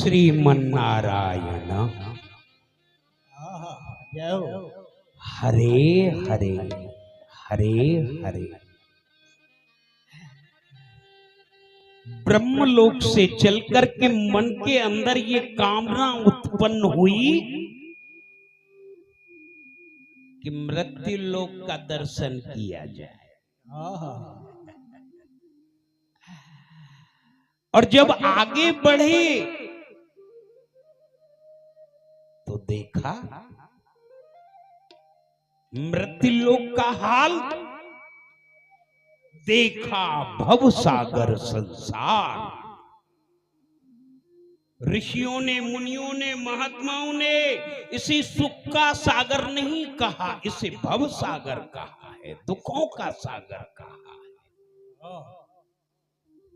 श्रीमन्नारायण। हरे हरे हरे हरे। ब्रह्मलोक से चलकर के मन के अंदर ये कामना उत्पन्न हुई कि मृत्यु लोक का दर्शन किया जाए। और जब आगे बढ़े तो देखा मृत्युलोक का हाल, देखा भव सागर संसार। ऋषियों ने, मुनियों ने, महात्माओं ने इसे सुख का सागर नहीं कहा, इसे भव सागर कहा है, दुखों का सागर कहा है।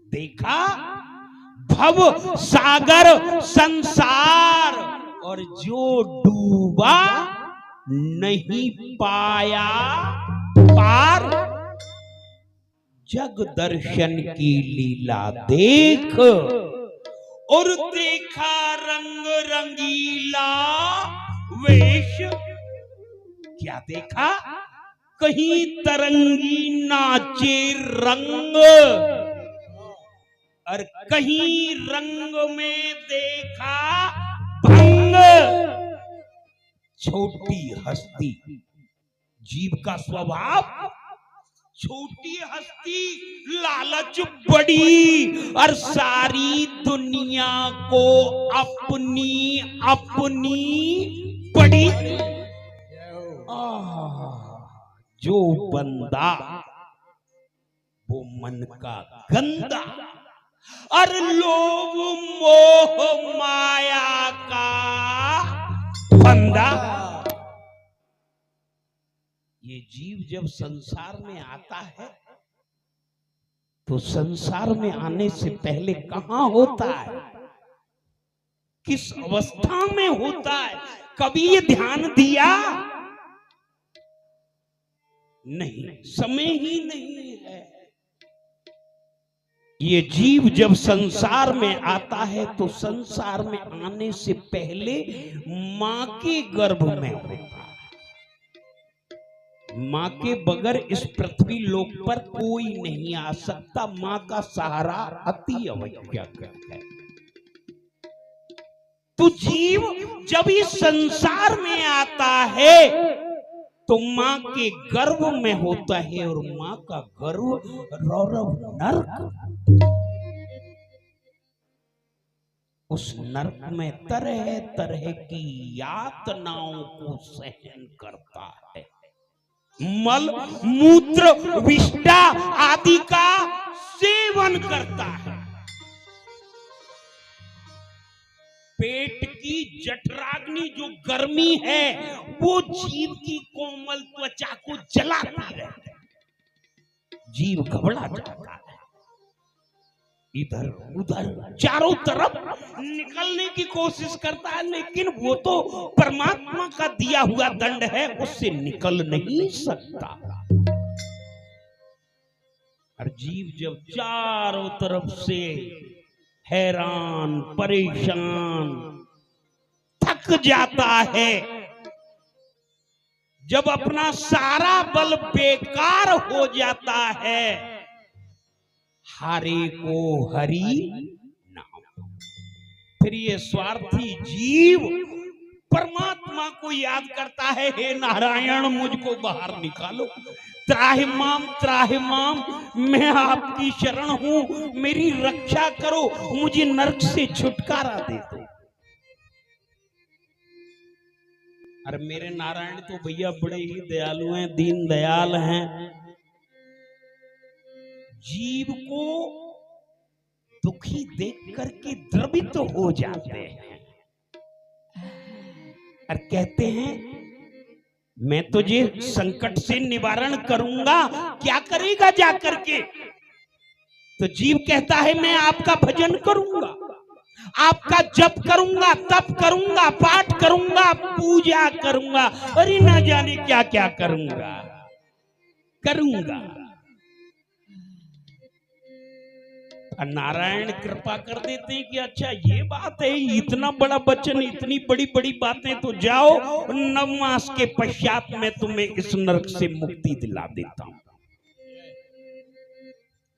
देखा भव सागर संसार, और जो डूबा नहीं पाया पार, जग दर्शन की लीला देख। और देखा रंग रंगीला वेश, क्या देखा? कहीं तरंगी नाचे रंग, और कहीं रंग में देखा भंग। छोटी हस्ती, जीव का स्वभाव छोटी हस्ती, लालच बड़ी, और सारी दुनिया को अपनी अपनी बड़ी। जो बंदा वो मन का गंदा, और लोभ मोह माया का बंदा। ये जीव जब संसार में आता है तो संसार में आने से पहले कहां होता है, किस अवस्था में होता है, कभी ये ध्यान दिया? नहीं, समय ही नहीं है। ये जीव जब संसार में आता है तो संसार में आने से पहले मां के गर्भ में होता है। मां के बगैर इस पृथ्वी लोक पर कोई नहीं आ सकता। मां का सहारा अति आवश्यक है। तो जीव जब इस संसार में आता है तो मां के गर्भ में होता है, और मां का गर्भ रौरव नरक। उस नरक में तरह तरह की यातनाओं को सहन करता है। मल मूत्र विष्ठा आदि का सेवन करता है। पेट की जठराग्नि जो गर्मी है वो जीव की कोमल त्वचा को जलाती रहती है। जीव घबरा जाता है, इधर उधर चारों तरफ निकलने की कोशिश करता है, लेकिन वो तो परमात्मा का दिया हुआ दंड है, उससे निकल नहीं सकता। और जीव जब चारों तरफ से हैरान परेशान थक जाता है, जब अपना सारा बल बेकार हो जाता है, हारे को हरि नाम। फिर ये स्वार्थी जीव परमात्मा को याद करता है, हे नारायण मुझको बाहर निकालो, त्राहिमाम त्राहिमाम, मैं आपकी शरण हूं, मेरी रक्षा करो, मुझे नरक से छुटकारा दे दो। अरे मेरे नारायण तो भैया बड़े ही दयालु हैं, दीन दयाल हैं। जीव को दुखी देख करके द्रवित हो जाते हैं और कहते हैं मैं तुझे संकट से निवारण करूंगा, क्या करेगा जाकर के? तो जीव कहता है मैं आपका भजन करूंगा, आपका जप करूंगा, तप करूंगा, पाठ करूंगा, पूजा करूंगा, अरे ना जाने क्या क्या करूंगा। नारायण कृपा कर देते हैं कि अच्छा ये बात है, इतना बड़ा वचन, इतनी बड़ी बड़ी बातें, तो जाओ 9 मास के पश्चात मैं तुम्हें इस नरक से मुक्ति दिला देता हूं।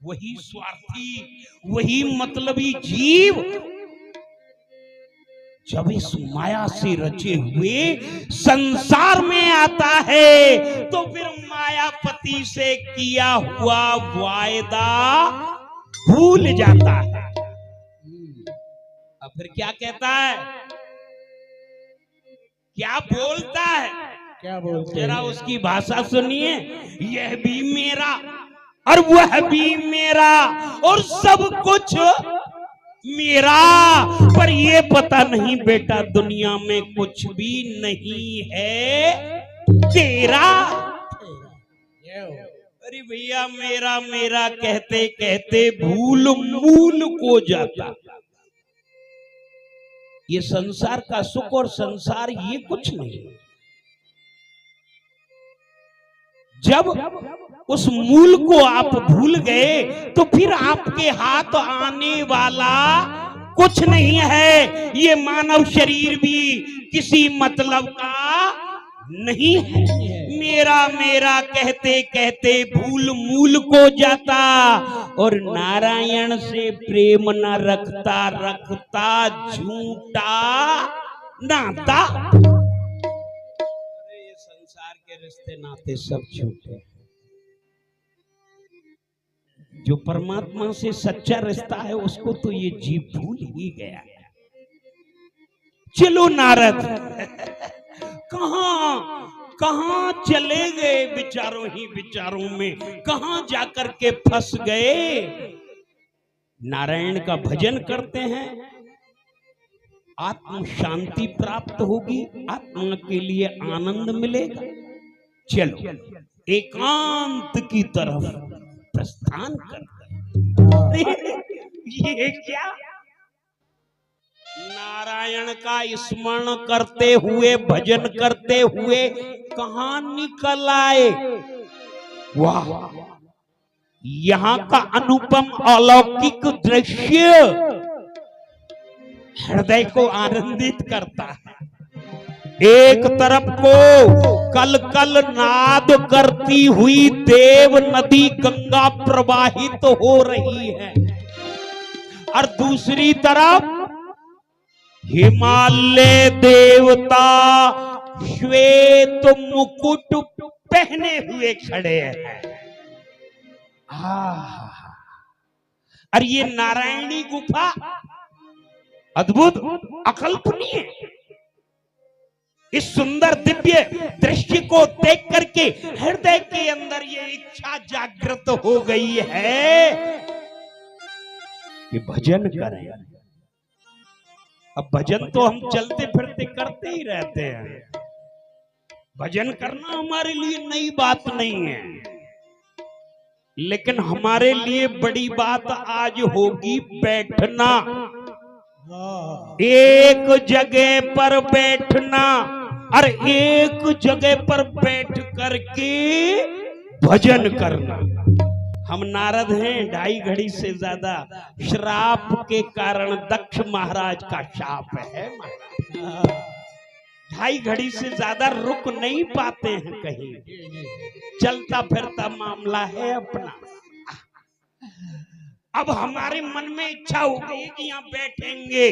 वही स्वार्थी, वही मतलबी जीव जब इस माया से रचे हुए संसार में आता है तो फिर मायापति से किया हुआ वायदा भूल जाता है। अब फिर क्या कहता है, क्या बोलता है, क्या बोलते हैं? जरा उसकी भाषा सुनिए। यह भी मेरा और वह भी मेरा और सब कुछ मेरा, पर ये पता नहीं बेटा दुनिया में कुछ भी नहीं है तेरा। अरे भैया मेरा मेरा कहते कहते भूल मूल को जाता। ये संसार का सुख और संसार ये कुछ नहीं। जब उस मूल को आप भूल गए तो फिर आपके हाथ आने वाला कुछ नहीं है। ये मानव शरीर भी किसी मतलब का नहीं है। मेरा मेरा कहते कहते भूल मूल को जाता और नारायण से प्रेम न रखता रखता झूठा नाता। ये संसार के रिश्ते नाते सब झूठे। जो परमात्मा से सच्चा रिश्ता है उसको तो ये जीव भूल ही गया। चलो नारद कहां चले गए विचारों ही विचारों में, कहां जाकर के फंस गए। नारायण का भजन करते हैं, आत्म शांति प्राप्त होगी, आत्मा के लिए आनंद मिलेगा। चलो एकांत की तरफ प्रस्थान करते हैं। ये क्या, नारायण का स्मरण करते हुए भजन करते हुए कहां निकल आए। वाह, यहां का अनुपम अलौकिक दृश्य हृदय को आनंदित करता है। एक तरफ को कल कल नाद करती हुई देव नदी गंगा प्रवाहित हो रही है और दूसरी तरफ हिमालय देवता श्वेत मुकुट पहने हुए खड़े हैं। और ये नारायणी गुफा अद्भुत अकल्पनीय। इस सुंदर दिव्य दृश्य को देख करके हृदय के अंदर ये इच्छा जागृत हो गई है कि भजन करें। अब भजन तो हम चलते फिरते करते ही रहते हैं। भजन करना हमारे लिए नई बात नहीं है, लेकिन हमारे लिए बड़ी बात आज होगी बैठना, एक जगह पर बैठना और एक जगह पर बैठ करके भजन करना। हम नारद हैं, 2.5 घड़ी से ज्यादा श्राप के कारण दक्ष महाराज का शाप है। 2.5 घड़ी से ज्यादा रुक नहीं पाते हैं कहीं, चलता फिरता मामला है अपना। अब हमारे मन में इच्छा हो गई कि यहाँ बैठेंगे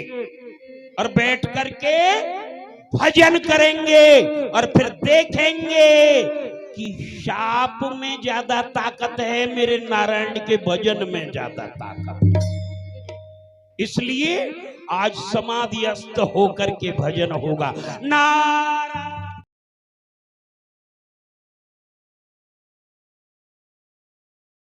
और बैठ करके भजन करेंगे और फिर देखेंगे कि शाप में ज्यादा ताकत है, मेरे नारायण के भजन में ज्यादा ताकत है। इसलिए आज समाधिस्थ होकर के भजन होगा। नारायण